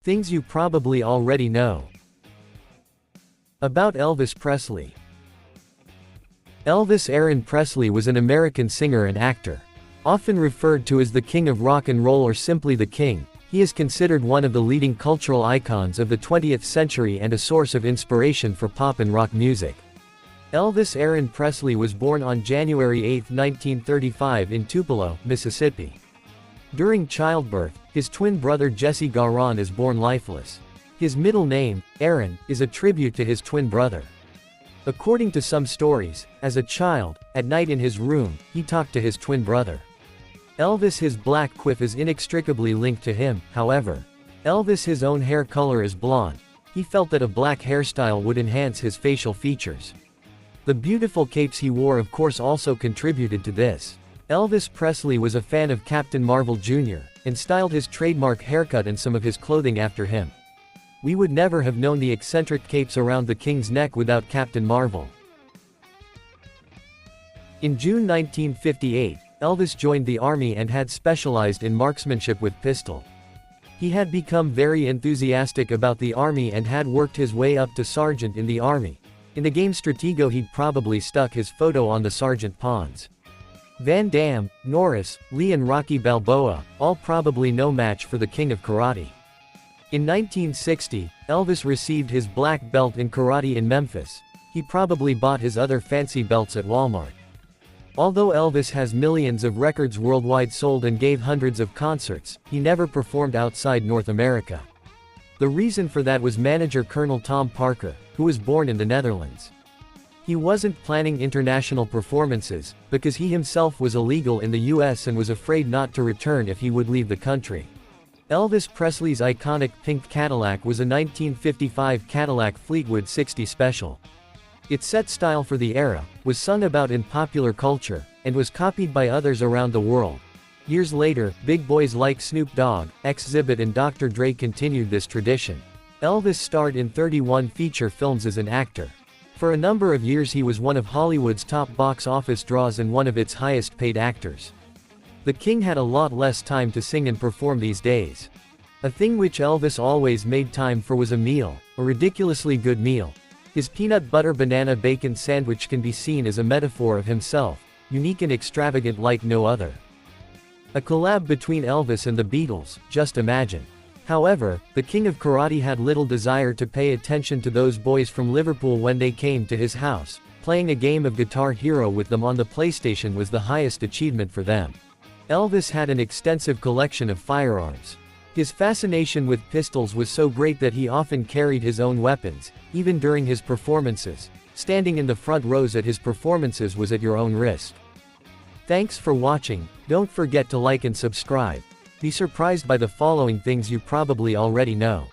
Things you probably already know. About Elvis Presley. Elvis Aaron Presley was an American singer and actor. Often referred to as the King of Rock and Roll or simply the King, he is considered one of the leading cultural icons of the 20th century and a source of inspiration for pop and rock music. Elvis Aaron Presley was born on January 8, 1935 in Tupelo, Mississippi. During childbirth, his twin brother Jesse Garon is born lifeless. His middle name, Aaron, is a tribute to his twin brother. According to some stories, as a child, at night in his room, he talked to his twin brother. Elvis his black quiff is inextricably linked to him, however. Elvis his own hair color is blonde. He felt that a black hairstyle would enhance his facial features. The beautiful capes he wore of course also contributed to this. Elvis Presley was a fan of Captain Marvel Jr., and styled his trademark haircut and some of his clothing after him. We would never have known the eccentric capes around the King's neck without Captain Marvel. In June 1958, Elvis joined the army and had specialized in marksmanship with pistol. He had become very enthusiastic about the army and had worked his way up to sergeant in the army. In the game Stratego he'd probably stuck his photo on the sergeant pawns. Van Damme, Norris, Lee and Rocky Balboa, all probably no match for the King of Karate. In 1960, Elvis received his black belt in karate in Memphis. He probably bought his other fancy belts at Walmart. Although Elvis has millions of records worldwide sold and gave hundreds of concerts, he never performed outside North America. The reason for that was manager Colonel Tom Parker, who was born in the Netherlands. He wasn't planning international performances, because he himself was illegal in the US and was afraid not to return if he would leave the country. Elvis Presley's iconic pink Cadillac was a 1955 Cadillac Fleetwood 60 Special. Its set style for the era, was sung about in popular culture, and was copied by others around the world. Years later, big boys like Snoop Dogg, Xzibit and Dr. Dre continued this tradition. Elvis starred in 31 feature films as an actor. For a number of years he was one of Hollywood's top box office draws and one of its highest paid actors. The King had a lot less time to sing and perform these days. A thing which Elvis always made time for was a meal, a ridiculously good meal. His peanut butter banana bacon sandwich can be seen as a metaphor of himself, unique and extravagant like no other. A collab between Elvis and the Beatles, just imagine. However, the King of Karate had little desire to pay attention to those boys from Liverpool when they came to his house. Playing a game of Guitar Hero with them on the PlayStation was the highest achievement for them. Elvis had an extensive collection of firearms. His fascination with pistols was so great that he often carried his own weapons, even during his performances. Standing in the front rows at his performances was at your own risk. Thanks for watching. Don't forget to like and subscribe. Be surprised by the following things you probably already know.